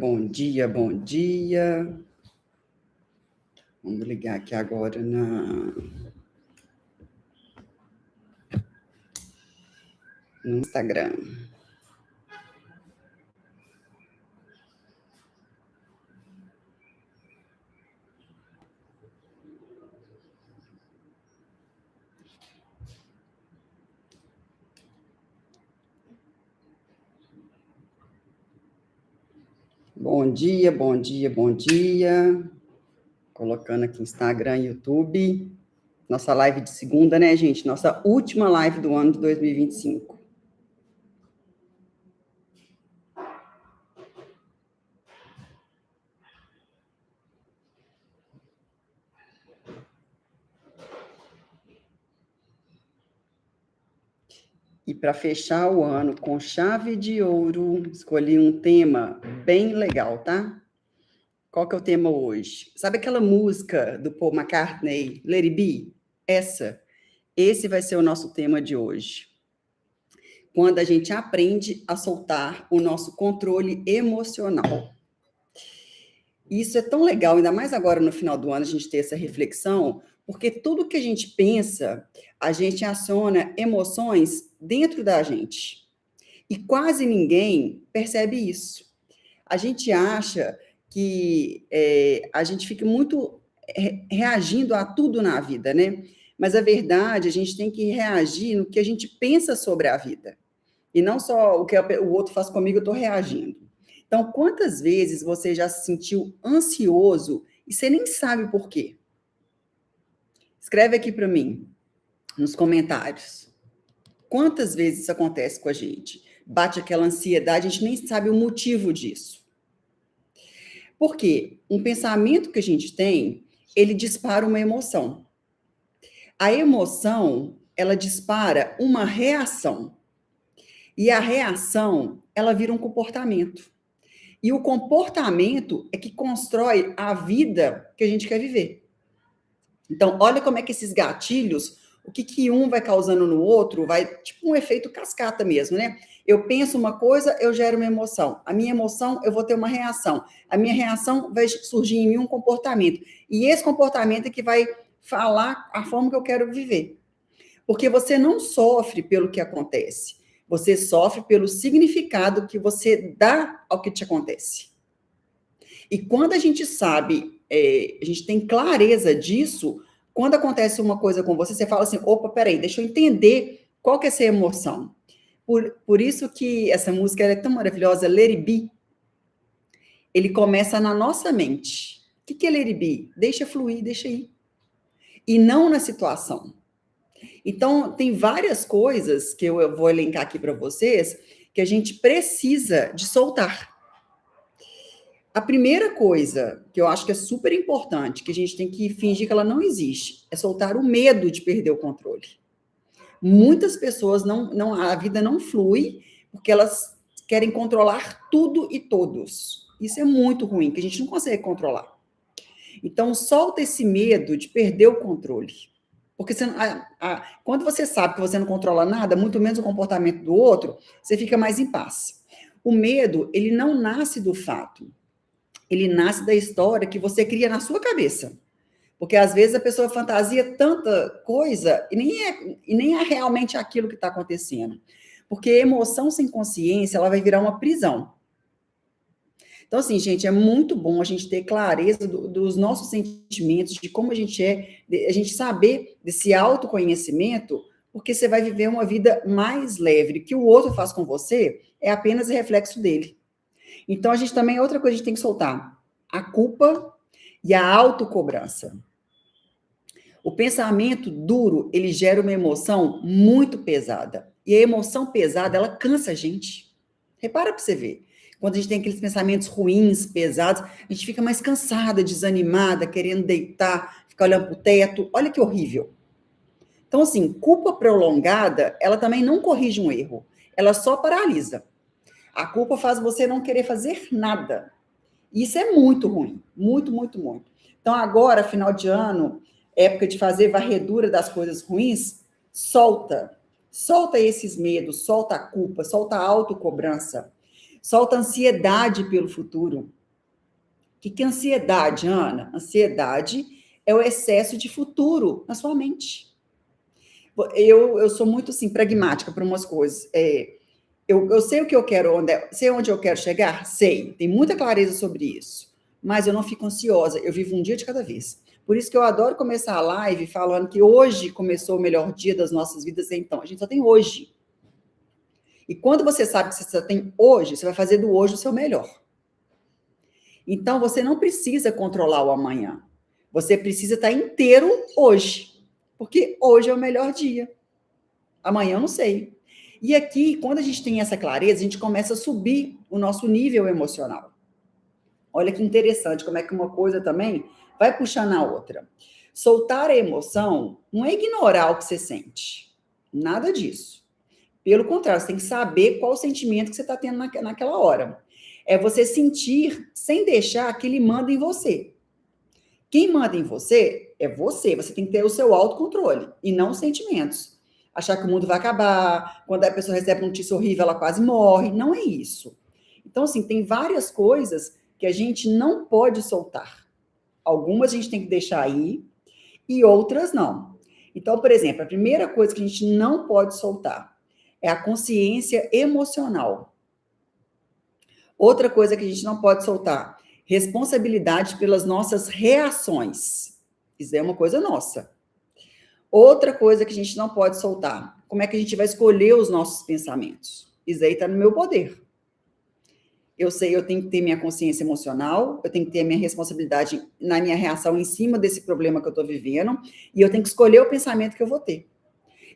bom dia, bom dia. Vamos ligar aqui agora no Instagram. Bom dia, bom dia, bom dia. Colocando aqui Instagram, YouTube. Nossa live de segunda, né, gente? Nossa última live do ano de 2025. E para fechar o ano com chave de ouro, escolhi um tema bem legal, tá? Qual que é o tema hoje? Sabe aquela música do Paul McCartney, Let It Be? Esse vai ser o nosso tema de hoje. Quando a gente aprende a soltar o nosso controle emocional. Isso é tão legal, ainda mais agora no final do ano, a gente ter essa reflexão, porque tudo que a gente pensa, a gente aciona emoções dentro da gente. E quase ninguém percebe isso. A gente acha que a gente fica muito reagindo a tudo na vida, né? Mas a verdade, a gente tem que reagir no que a gente pensa sobre a vida. E não só o que o outro faz comigo, eu estou reagindo. Então, quantas vezes você já se sentiu ansioso e você nem sabe por quê? Escreve aqui para mim, nos comentários. Quantas vezes isso acontece com a gente? Bate aquela ansiedade, a gente nem sabe o motivo disso. Por quê? Um pensamento que a gente tem, ele dispara uma emoção. A emoção, ela dispara uma reação. E a reação, ela vira um comportamento. E o comportamento é que constrói a vida que a gente quer viver. Então, olha como é que esses gatilhos, o que um vai causando no outro, vai, tipo um efeito cascata mesmo, né? Eu penso uma coisa, eu gero uma emoção. A minha emoção, eu vou ter uma reação. A minha reação vai surgir em mim um comportamento. E esse comportamento é que vai falar a forma que eu quero viver. Porque você não sofre pelo que acontece. Você sofre pelo significado que você dá ao que te acontece. E quando a gente sabe, a gente tem clareza disso, quando acontece uma coisa com você, você fala assim, opa, peraí, deixa eu entender qual que é essa emoção. Por isso que essa música é tão maravilhosa, Let It Be. Ele começa na nossa mente. O que é Let It Be? Deixa fluir, deixa ir. E não na situação. Então, tem várias coisas que eu vou elencar aqui para vocês que a gente precisa de soltar. A primeira coisa que eu acho que é super importante, que a gente tem que fingir que ela não existe, é soltar o medo de perder o controle. Muitas pessoas a vida não flui porque elas querem controlar tudo e todos. Isso é muito ruim, que a gente não consegue controlar. Então, solta esse medo de perder o controle. Porque quando você sabe que você não controla nada, muito menos o comportamento do outro, você fica mais em paz. O medo, ele não nasce do fato. Ele nasce da história que você cria na sua cabeça. Porque, às vezes, a pessoa fantasia tanta coisa e nem é realmente aquilo que está acontecendo. Porque emoção sem consciência, ela vai virar uma prisão. Então, assim, gente, é muito bom a gente ter clareza dos nossos sentimentos, de como a gente é, a gente saber desse autoconhecimento, porque você vai viver uma vida mais leve. O que o outro faz com você é apenas reflexo dele. Então, a gente também, outra coisa que a gente tem que soltar, a culpa e a autocobrança. O pensamento duro, ele gera uma emoção muito pesada. E a emoção pesada, ela cansa a gente. Repara para você ver. Quando a gente tem aqueles pensamentos ruins, pesados, a gente fica mais cansada, desanimada, querendo deitar, ficar olhando para o teto. Olha que horrível. Então, assim, culpa prolongada, ela também não corrige um erro. Ela só paralisa. A culpa faz você não querer fazer nada. Isso é muito ruim. Muito, muito, muito. Então, agora, final de ano, época de fazer varredura das coisas ruins, solta. Solta esses medos, solta a culpa, solta a autocobrança. Solta ansiedade pelo futuro. O que é ansiedade, Ana? Ansiedade é o excesso de futuro na sua mente. Eu sou muito, assim, pragmática para umas coisas. Eu sei o que eu quero, sei onde eu quero chegar? Sei, tem muita clareza sobre isso. Mas eu não fico ansiosa, eu vivo um dia de cada vez. Por isso que eu adoro começar a live falando que hoje começou o melhor dia das nossas vidas, então. A gente só tem hoje. E quando você sabe que você só tem hoje, você vai fazer do hoje o seu melhor. Então, você não precisa controlar o amanhã. Você precisa estar inteiro hoje. Porque hoje é o melhor dia. Amanhã eu não sei. E aqui, quando a gente tem essa clareza, a gente começa a subir o nosso nível emocional. Olha que interessante, como é que uma coisa também vai puxando a outra. Soltar a emoção não é ignorar o que você sente. Nada disso. Pelo contrário, você tem que saber qual o sentimento que você está tendo naquela hora. É você sentir sem deixar que ele manda em você. Quem manda em você é você. Você tem que ter o seu autocontrole e não os sentimentos. Achar que o mundo vai acabar, quando a pessoa recebe uma notícia horrível, ela quase morre. Não é isso. Então, assim, tem várias coisas que a gente não pode soltar. Algumas a gente tem que deixar aí e outras não. Então, por exemplo, a primeira coisa que a gente não pode soltar é a consciência emocional. Outra coisa que a gente não pode soltar, responsabilidade pelas nossas reações. Isso é uma coisa nossa. Outra coisa que a gente não pode soltar, como é que a gente vai escolher os nossos pensamentos? Isso aí está no meu poder. Eu sei, eu tenho que ter minha consciência emocional, eu tenho que ter a minha responsabilidade na minha reação em cima desse problema que eu estou vivendo, e eu tenho que escolher o pensamento que eu vou ter.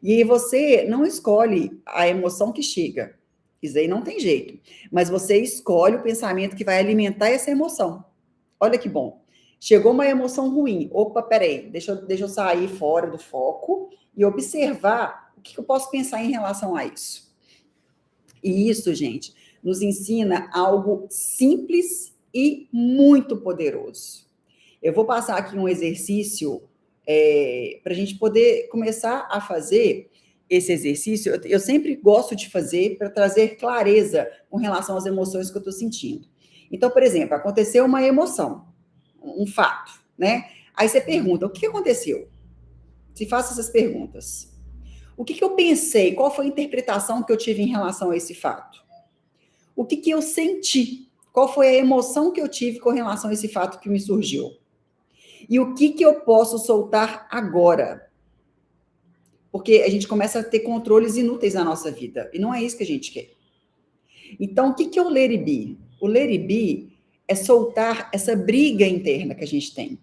E aí você não escolhe a emoção que chega. Isso aí não tem jeito. Mas você escolhe o pensamento que vai alimentar essa emoção. Olha que bom. Chegou uma emoção ruim. Opa, peraí, deixa eu sair fora do foco e observar o que eu posso pensar em relação a isso. E isso, gente, nos ensina algo simples e muito poderoso. Eu vou passar aqui um exercício para a gente poder começar a fazer esse exercício. Eu sempre gosto de fazer para trazer clareza com relação às emoções que eu estou sentindo. Então, por exemplo, aconteceu uma emoção, um fato, né? Aí você pergunta, o que aconteceu? Se faça essas perguntas. O que eu pensei? Qual foi a interpretação que eu tive em relação a esse fato? O que eu senti? Qual foi a emoção que eu tive com relação a esse fato que me surgiu? E o que eu posso soltar agora? Porque a gente começa a ter controles inúteis na nossa vida. E não é isso que a gente quer. Então, o que é o let it be? O let it be é soltar essa briga interna que a gente tem.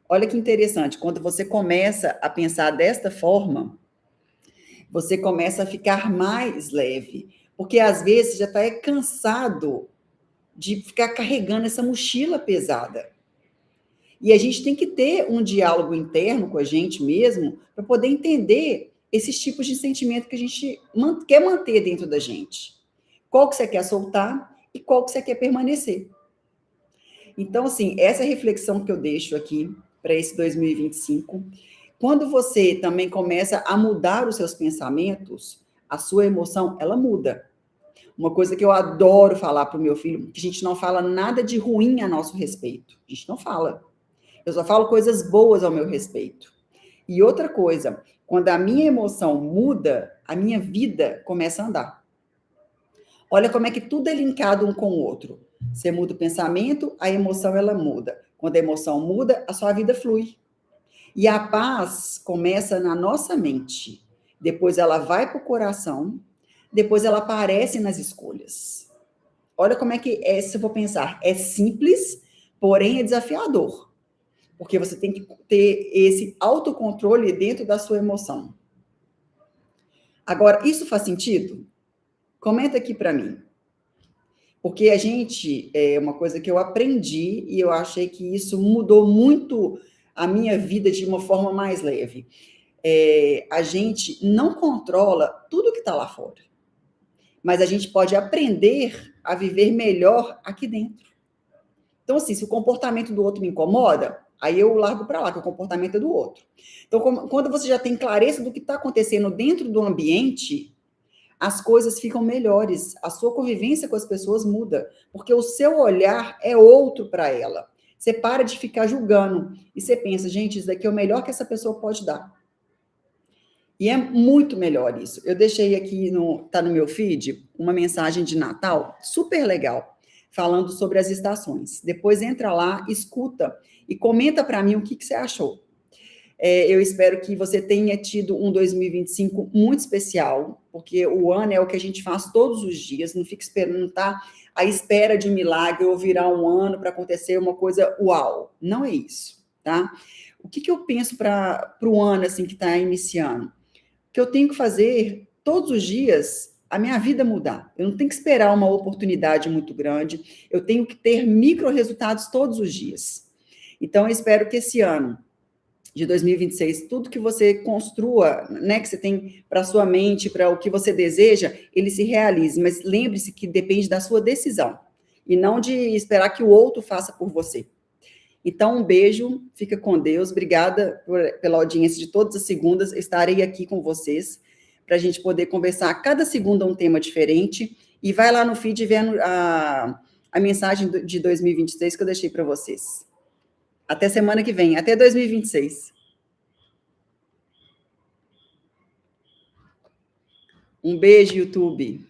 Olha que interessante. Quando você começa a pensar desta forma, você começa a ficar mais leve. Porque, às vezes, você já está cansado de ficar carregando essa mochila pesada. E a gente tem que ter um diálogo interno com a gente mesmo para poder entender esses tipos de sentimento que a gente quer manter dentro da gente. Qual que você quer soltar e qual que você quer permanecer. Então, assim, essa é a reflexão que eu deixo aqui para esse 2025. Quando você também começa a mudar os seus pensamentos, a sua emoção, ela muda. Uma coisa que eu adoro falar para o meu filho, que a gente não fala nada de ruim a nosso respeito. A gente não fala. Eu só falo coisas boas ao meu respeito. E outra coisa, quando a minha emoção muda, a minha vida começa a andar. Olha como é que tudo é linkado um com o outro. Você muda o pensamento, a emoção ela muda. Quando a emoção muda, a sua vida flui. E a paz começa na nossa mente. Depois ela vai para o coração, depois ela aparece nas escolhas. Olha como é que é, se eu for pensar, é simples, porém é desafiador. Porque você tem que ter esse autocontrole dentro da sua emoção. Agora, isso faz sentido? Comenta aqui para mim. Porque a gente, é uma coisa que eu aprendi e eu achei que isso mudou muito a minha vida de uma forma mais leve. A gente não controla tudo que está lá fora. Mas a gente pode aprender a viver melhor aqui dentro. Então, assim, se o comportamento do outro me incomoda, aí eu largo para lá, que o comportamento é do outro. Então, quando você já tem clareza do que está acontecendo dentro do ambiente, as coisas ficam melhores, a sua convivência com as pessoas muda, porque o seu olhar é outro para ela. Você para de ficar julgando e você pensa, gente, isso daqui é o melhor que essa pessoa pode dar. E é muito melhor isso. Eu deixei aqui, tá no meu feed, uma mensagem de Natal super legal, falando sobre as estações. Depois entra lá, escuta e comenta para mim o que você achou. Eu espero que você tenha tido um 2025 muito especial, porque o ano é o que a gente faz todos os dias, não fica esperando, não tá à espera de um milagre ou virar um ano para acontecer uma coisa uau. Não é isso, tá? O que eu penso para o ano assim que está iniciando? Que eu tenho que fazer todos os dias a minha vida mudar. Eu não tenho que esperar uma oportunidade muito grande, eu tenho que ter micro resultados todos os dias. Então, eu espero que esse ano de 2026, tudo que você construa, né, que você tem para sua mente, para o que você deseja, ele se realize. Mas lembre-se que depende da sua decisão e não de esperar que o outro faça por você. Então, um beijo, fica com Deus. Obrigada pela audiência de todas as segundas. Estarei aqui com vocês para a gente poder conversar a cada segunda um tema diferente. E vai lá no feed vendo a mensagem de 2026 que eu deixei para vocês. Até semana que vem, até 2026. Um beijo, YouTube.